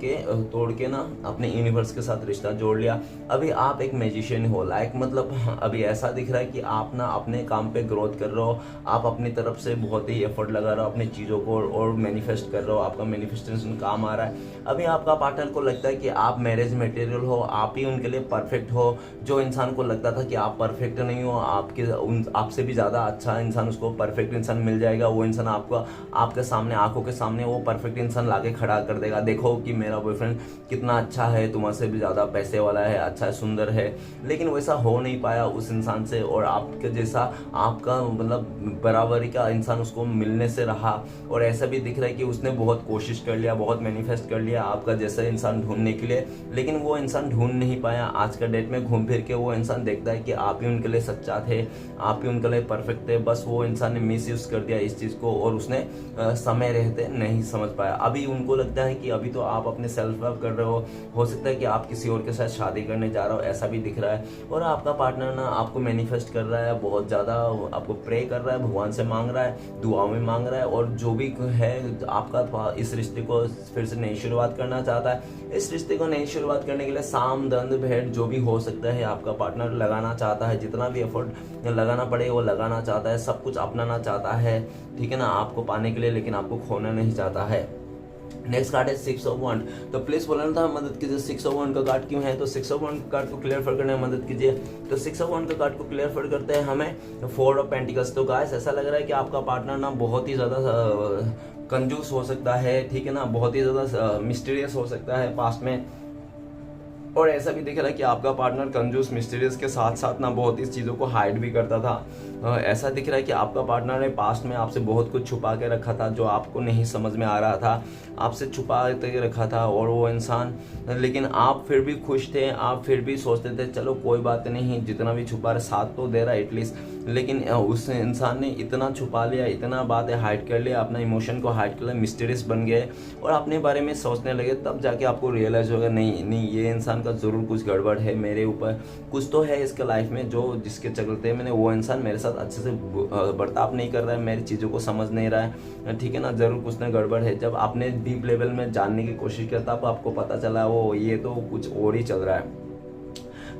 के ना अपने यूनिवर्स के साथ रिश्ता जोड़ लिया। अभी आप एक मैजिशियन हो, लाइक मतलब अभी ऐसा दिख रहा है कि आप ना अपने काम पे ग्रोथ कर रहे हो, आप अपनी तरफ से बहुत ही एफर्ट लगा रहे हो अपनी चीज़ों को और मैनिफेस्ट कर रहे हो, आपका मैनिफेस्टेशन काम आ रहा है। अभी आपका पार्टनर को लगता है कि आप मैरिज मटेरियल हो, आप ही उनके लिए परफेक्ट हो। जो इंसान को लगता था कि आप परफेक्ट नहीं हो, आपसे भी ज़्यादा अच्छा इंसान, उसको परफेक्ट इंसान मिल जाएगा, वो इंसान आपके सामने, आंखों के सामने वो परफेक्ट इंसान लाके खड़ा कर देगा। देखो कि मेरा बॉयफ्रेंड कितना अच्छा है, तुम्हारे भी ज़्यादा पैसे वाला है, अच्छा है, सुंदर है। लेकिन वैसा हो नहीं पाया उस इंसान से, और आपके जैसा आपका मतलब बराबरी का इंसान उसको मिलने से रहा। और ऐसा भी दिख रहा है कि उसने बहुत कोशिश कर लिया, बहुत मैनिफेस्ट कर लिया आपका जैसा इंसान ढूंढने के लिए, लेकिन वो इंसान ढूंढ नहीं पाया। आज का डेट में घूम फिर के वो इंसान देखता है कि आप ही उनके लिए सच्चा थे, आप ही उनके लिए परफेक्ट थे, बस वो इंसान ने मिस यूज कर दिया इस चीज़ को और उसने समय रहते नहीं समझ पाया। अभी उनको लगता है कि अभी तो आप अपने सेल्फ लव कर रहे हो सकता है कि आप किसी और के साथ शादी करने जा रहे हो, ऐसा भी दिख रहा है। और आपका पार्टनर ना आपको मैनिफेस्ट कर रहा है, बहुत ज़्यादा आपको प्रे कर रहा है, भगवान से मांग रहा है, दुआओं में मांग रहा है, और जो भी है आपका इस रिश्ते को फिर से नई शुरुआत करना चाहता है। इस रिश्ते को नई शुरुआत करने के लिए साम दंड भेंट जो भी हो सकता है आपका पार्टनर लगाना चाहता है, जितना भी एफर्ट लगाना पड़े वो लगाना चाहता है, सब कुछ अपनाना चाहता है, ठीक है ना, आपको पाने के लिए, लेकिन आपको खोना नहीं चाहता है। नेक्स्ट कार्ड है 6 ऑफ वंड। तो प्लीज बोलना था मदद कीजिए 6 ऑफ वंड का कार्ड क्यों है, तो 6 ऑफ वंड कार्ड को क्लियर फर करने में मदद कीजिए। तो 6 ऑफ वंड का कार्ड को क्लियर फर करते हैं हमें 4 ऑफ पेंटिकल्स। तो गाइस ऐसा लग रहा है कि आपका पार्टनर ना बहुत ही ज़्यादा कंजूस हो सकता है, ठीक है ना, बहुत ही ज़्यादा मिस्टीरियस हो सकता है पास्ट में, और ऐसा भी दिख रहा है कि आपका पार्टनर कंजूस मिस्टीरियस के साथ साथ ना बहुत ही चीज़ों को हाइड भी करता था। ऐसा दिख रहा है कि आपका पार्टनर ने पास्ट में आपसे बहुत कुछ छुपा के रखा था जो आपको नहीं समझ में आ रहा था, आपसे छुपा के रखा था, और वो इंसान, लेकिन आप फिर भी खुश थे, आप फिर भी सोचते थे चलो कोई बात नहीं, जितना भी छुपा रहा साथ तो दे रहा है एटलीस्ट, लेकिन उस इंसान ने इतना छुपा लिया, इतना बातें हाइड कर लिया, अपना इमोशन को हाइड कर लिया, मिस्टीरियस बन गए और अपने बारे में सोचने लगे। तब जाके आपको रियलाइज होगा नहीं ये इंसान का जरूर कुछ गड़बड़ है, मेरे ऊपर कुछ तो है इसके लाइफ में जो जिसके चलते मैंने वो इंसान मेरे साथ अच्छे से बर्ताव नहीं कर रहा है, मेरी चीज़ों को समझ नहीं रहा है, ठीक है ना, जरूर कुछ ना गड़बड़ है। जब आपने डीप लेवल में जानने की कोशिश किया तब आपको पता चला वो ये तो कुछ और ही चल रहा है,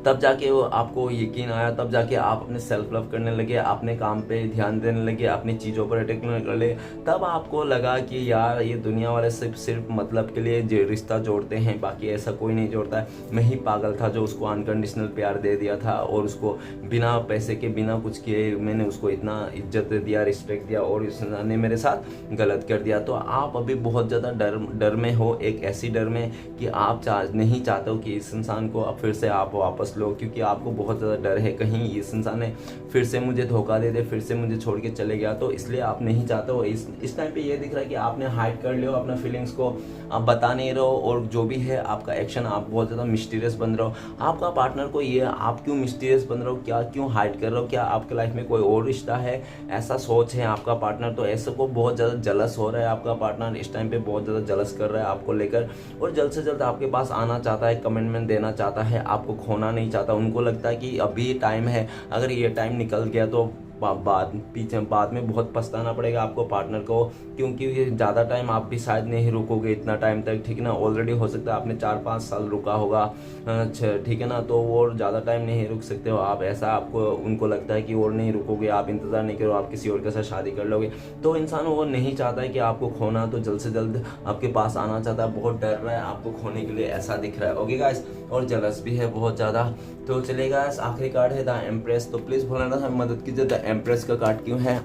तब जाके वो आपको यकीन आया, तब जाके आप अपने सेल्फ लव करने लगे, अपने काम पे ध्यान देने लगे, अपनी चीज़ों पर अटैक करने लगे। तब आपको लगा कि यार ये दुनिया वाले सिर्फ मतलब के लिए रिश्ता जोड़ते हैं, बाकी ऐसा कोई नहीं जोड़ता है। मैं ही पागल था जो उसको अनकंडीशनल प्यार दे दिया था और उसको बिना पैसे के बिना कुछ किए मैंने उसको इतना इज्जत दे दिया, रिस्पेक्ट दिया, और उसने मेरे साथ गलत कर दिया। तो आप अभी बहुत ज़्यादा डर में हो, एक ऐसी डर में कि आप नहीं चाहते हो कि इस इंसान को अब फिर से आप वापस लो, क्योंकि आपको बहुत ज़्यादा डर है कहीं इस इंसान ने फिर से मुझे धोखा दे दे, फिर से मुझे छोड़ के चले गया, तो इसलिए आप नहीं चाहते हो। इस टाइम पे ये दिख रहा है कि आपने हाइड कर लियो अपना फीलिंग्स को, आप बता नहीं रहे हो, और जो भी है आपका एक्शन, आप बहुत ज़्यादा मिस्टीरियस बन रहे हो। आपका पार्टनर को ये आप क्यों मिस्टीरियस बन रहे हो, क्या क्यों हाइड कर रहे हो, क्या आपके लाइफ में कोई और रिश्ता है, ऐसा सोच है आपका पार्टनर, तो ऐसे को बहुत ज़्यादा जलस हो रहा है। आपका पार्टनर इस टाइम पे बहुत ज़्यादा जलस कर रहा है आपको लेकर, और जल्द से जल्द आपके पास आना चाहता है, कमिटमेंट देना चाहता है, आपको खोना नहीं चाहता। उनको लगता है कि अभी टाइम है, अगर ये टाइम निकल गया तो बाद में बहुत पछताना पड़ेगा आपको पार्टनर को, क्योंकि ये ज़्यादा टाइम आप भी शायद नहीं रुकोगे इतना टाइम तक, ठीक है ना। ऑलरेडी हो सकता है आपने 4-5 साल रुका होगा, ठीक है ना, तो वो ज़्यादा टाइम नहीं रुक सकते हो आप, ऐसा आपको उनको लगता है कि और नहीं रुकोगे, आप इंतज़ार नहीं करो, आप किसी और के साथ शादी कर लोगे। तो इंसान वो नहीं चाहता है कि आपको खोना, तो जल्द से जल्द आपके पास आना चाहता है, बहुत डर रहा है आपको खोने के लिए, ऐसा दिख रहा है। ओके गाइस, और जलस भी है बहुत ज़्यादा। तो चलेगा, आखिरी कार्ड है द एम्प्रेस। तो प्लीज़ भोलेनाथ हमें मदद कीजिए, द एम्प्रेस का कार्ड क्यों है,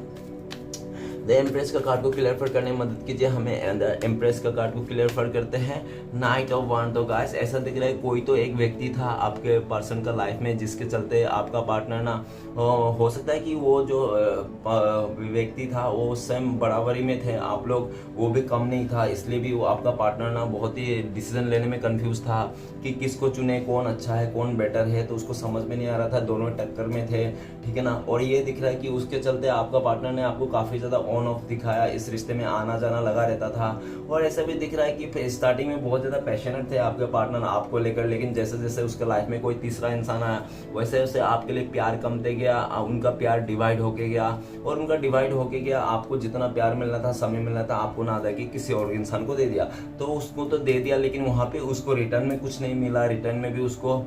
द एम्प्रेस का कार्ड को क्लियर करने में मदद कीजिए हमें। द एम्प्रेस का कार्ड को क्लियर करते हैं नाइट ऑफ वांड। तो गाइस ऐसा दिख रहा है कोई तो एक व्यक्ति था आपके पर्सन का लाइफ में जिसके चलते आपका पार्टनर ना हो सकता है कि वो जो व्यक्ति था वो सेम बराबरी में थे आप लोग, वो भी कम नहीं था, इसलिए भी वो आपका पार्टनर ना बहुत ही डिसीजन लेने में कंफ्यूज था कि किसको चुने, कौन अच्छा है, कौन बेटर है, तो उसको समझ में नहीं आ रहा था, दोनों टक्कर में थे, ठीक है ना। और ये दिख रहा है कि उसके चलते आपका पार्टनर ने आपको काफ़ी ज़्यादा ऑन ऑफ दिखाया, इस रिश्ते में आना जाना लगा रहता था। और ऐसा भी दिख रहा है कि स्टार्टिंग में बहुत ज़्यादा पैशनेट थे आपके पार्टनर आपको लेकर, लेकिन जैसे जैसे उसके लाइफ में कोई तीसरा इंसान आया वैसे वैसे आपके लिए प्यार कमते गया, उनका प्यार डिवाइड होके गया, और उनका डिवाइड होके गया, आपको जितना प्यार मिलना था, समय मिलना था, आपको ना दे के किसी और इंसान को दे दिया। तो उसको तो दे दिया, लेकिन वहाँ पे उसको रिटर्न में कुछ नहीं मिला, रिटर्न में भी उसको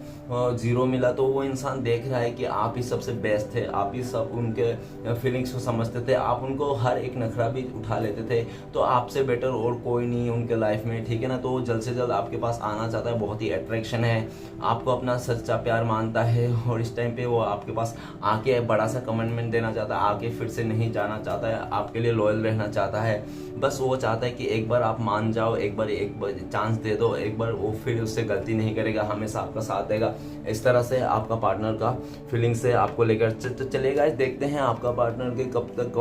जीरो मिला। तो वो इंसान देख रहा है कि आप ही सबसे बेस्ट थे, आप ही सब उनके फीलिंग्स को समझते थे, आप उनको हर एक नखरा भी उठा लेते थे, तो आपसे बेटर और कोई नहीं है उनके लाइफ में, ठीक है ना। तो जल्द से जल्द आपके पास आना चाहता है, बहुत ही अट्रैक्शन है, आपको अपना सच्चा प्यार मानता है, और इस टाइम पे वो आपके पास आके बड़ा सा कमिटमेंट देना चाहता है, आके फिर से नहीं जाना चाहता है, आपके लिए लॉयल रहना चाहता है। बस वो चाहता है कि एक बार आप मान जाओ, एक बार चांस दे दो, एक बार वो फिर उससे गलती नहीं करेगा, हमेशा आपका साथ देगा। इस तरह से आपका पार्टनर का फीलिंग से आपको लेकर चलेगा। देखते हैं आपका पार्टनर के कब तक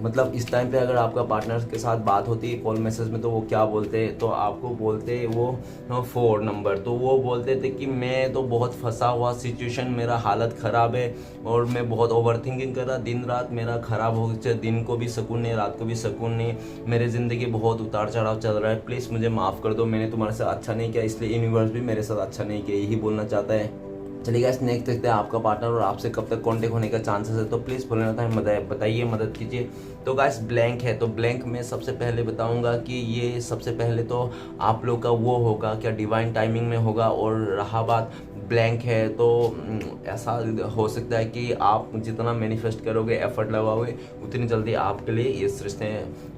मतलब इस टाइम पे अगर आपका पार्टनर के साथ बात होती है कॉल मैसेज में, तो वो क्या बोलते, तो आपको बोलते वो 4 नंबर, तो वो बोलते थे कि मैं तो बहुत फंसा हुआ सिचुएशन, मेरा हालत ख़राब है और मैं बहुत ओवर थिंकिंग कर रहा, दिन रात मेरा ख़राब हो गया, दिन को भी सुकून नहीं, रात को भी सुकून नहीं, मेरी ज़िंदगी बहुत उतार चढ़ाव चल रहा है, प्लीज़ मुझे माफ़ कर दो, मैंने तुम्हारे साथ अच्छा नहीं किया, इसलिए यूनिवर्स भी मेरे साथ अच्छा नहीं किया, यही बोलना चाहता है। चलिए गाइस नेक्स्ट देखते हैं आपका पार्टनर और आपसे कब तक कांटेक्ट होने का चांसेस है, तो प्लीज़ बोलना था बताइए, मदद कीजिए। तो गाइस ब्लैंक है, तो ब्लैंक में सबसे पहले बताऊंगा कि ये सबसे पहले तो आप लोग का वो होगा क्या डिवाइन टाइमिंग में होगा, और रहा बात ब्लैंक है तो ऐसा हो सकता है कि आप जितना मैनिफेस्ट करोगे, एफर्ट लगाओगे, उतनी जल्दी आपके लिए इस रिश्ते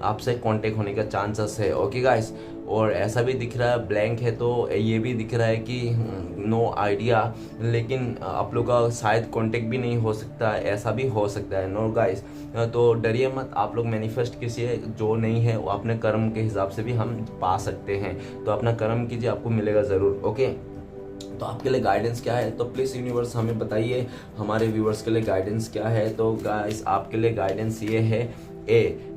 आपसे कांटेक्ट होने का चांसेस है। ओके गाइस, और ऐसा भी दिख रहा है ब्लैंक है तो ये भी दिख रहा है कि नो आइडिया, लेकिन आप लोग का शायद कांटेक्ट भी नहीं हो सकता, ऐसा भी हो सकता है। नो गाइस, तो डरिए मत, आप लोग मैनिफेस्ट कीजिए, जो नहीं है वो अपने कर्म के हिसाब से भी हम पा सकते हैं, तो अपना कर्म कीजिए, आपको मिलेगा ज़रूर। ओके, तो आपके लिए गाइडेंस क्या है, तो प्लीज़ यूनिवर्स हमें बताइए, हमारे व्यूवर्स के लिए गाइडेंस क्या है। तो गाइस आपके लिए गाइडेंस ये है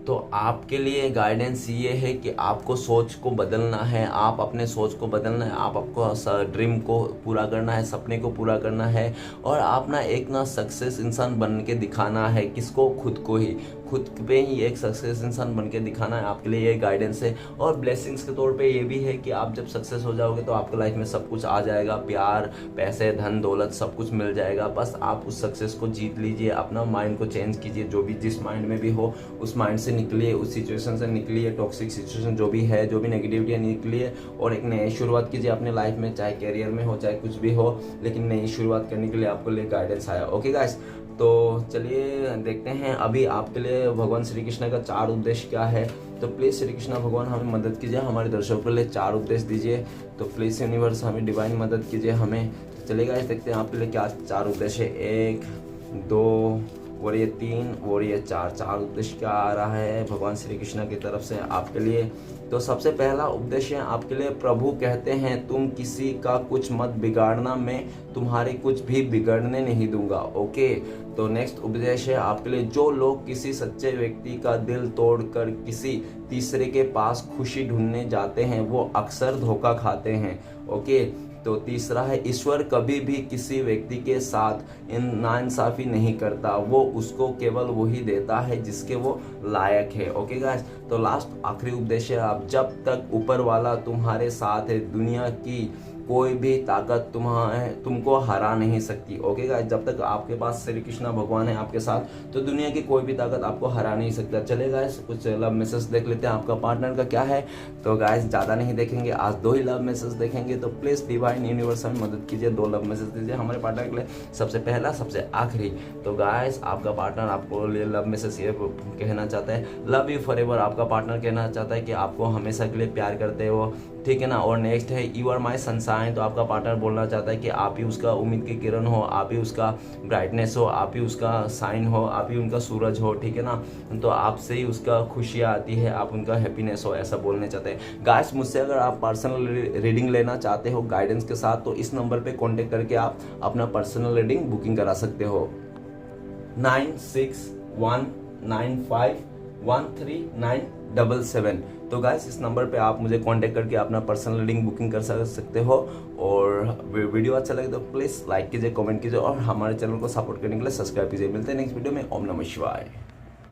तो आपके लिए गाइडेंस ये है कि आपको सोच को बदलना है, आप अपने सोच को बदलना है, आपको ड्रीम को पूरा करना है, सपने को पूरा करना है, और आप ना एक सक्सेस इंसान बन के दिखाना है, किसको, खुद पे ही एक सक्सेस इंसान बन के दिखाना है, आपके लिए ये गाइडेंस है। और ब्लेसिंग्स के तौर पे ये भी है कि आप जब सक्सेस हो जाओगे तो आपके लाइफ में सब कुछ आ जाएगा, प्यार, पैसे, धन दौलत सब कुछ मिल जाएगा, बस आप उस सक्सेस को जीत लीजिए, अपना माइंड को चेंज कीजिए, जो भी जिस माइंड में भी हो उस माइंड से निकलिए, उस सिचुएशन से निकलिए, टॉक्सिक सिचुएशन जो भी है, जो भी नेगेटिविटी है, निकलिए और एक नई शुरुआत कीजिए अपने लाइफ में, चाहे करियर में हो चाहे कुछ भी हो, लेकिन नई शुरुआत करने के लिए आपको लिए गाइडेंस आया। ओके गाइस, तो चलिए देखते हैं अभी आपके लिए भगवान श्री कृष्ण का 4 उपदेश क्या है। तो प्लीज़ श्री कृष्ण भगवान हमें मदद कीजिए, हमारे दर्शकों के लिए 4 उपदेश दीजिए। तो प्लीज़ यूनिवर्स हमें डिवाइन मदद कीजिए हमें। तो चलिए गाइस देखते हैं आपके लिए क्या 4 उपदेश है, 1 2 और ये 3 और ये 4 उपदेश क्या आ रहा है भगवान श्री कृष्ण की तरफ से आपके लिए। तो सबसे पहला उपदेश है आपके लिए, प्रभु कहते हैं तुम किसी का कुछ मत बिगाड़ना, मैं तुम्हारे कुछ भी बिगड़ने नहीं दूंगा। ओके, तो नेक्स्ट उपदेश है आपके लिए, जो लोग किसी सच्चे व्यक्ति का दिल तोड़कर किसी तीसरे के पास खुशी ढूंढने जाते हैं वो अक्सर धोखा खाते हैं। ओके, तो तीसरा है, ईश्वर कभी भी किसी व्यक्ति के साथ नाइंसाफी नहीं करता, वो उसको केवल वही देता है जिसके वो लायक है। ओके गाइस, तो लास्ट आखिरी उपदेश है, आप जब तक ऊपर वाला तुम्हारे साथ है दुनिया की कोई भी ताकत तुमको हरा नहीं सकती। ओके गाइस, जब तक आपके पास श्री कृष्ण भगवान है आपके साथ, तो दुनिया की कोई भी ताकत आपको हरा नहीं सकता। चले गाइस कुछ लव मैसेज देख लेते हैं आपका पार्टनर का क्या है। तो गाइस ज़्यादा नहीं देखेंगे, आज 2 ही लव मैसेज देखेंगे, तो प्लीज़ डिवाइन यूनिवर्स में मदद कीजिए, 2 लव मैसेज दीजिए हमारे पार्टनर के लिए, सबसे पहला सबसे आखिरी। तो गाइस आपका पार्टनर आपको लिए लव मैसेज ये कहना चाहता है, लव यू फॉर एवर। आपका पार्टनर कहना चाहता है कि आपको हमेशा के लिए प्यार करते हो, ठीक है ना। और नेक्स्ट है, यू आर माई सनशाइन। तो आपका पार्टनर बोलना चाहता है कि आप ही उसका उम्मीद की किरण हो, आप ही उसका ब्राइटनेस हो, आप ही उसका साइन हो, आप ही उनका सूरज हो, ठीक है ना। तो आपसे ही उसका खुशियाँ आती है, आप उनका हैप्पीनेस हो, ऐसा बोलने चाहते हैं। गाइस मुझसे अगर आप पर्सनल रीडिंग लेना चाहते हो गाइडेंस के साथ, तो इस नंबर पे कांटेक्ट करके आप अपना पर्सनल रीडिंग बुकिंग करा सकते हो, 9619513977। तो गाइस इस नंबर पे आप मुझे कांटेक्ट करके अपना पर्सनल रीडिंग बुकिंग कर सकते हो। और वीडियो अच्छा लगे तो प्लीज़ लाइक कीजिए, कमेंट कीजिए और हमारे चैनल को सपोर्ट करने के लिए सब्सक्राइब कीजिए। मिलते हैं नेक्स्ट वीडियो में। ओम नमः शिवाय।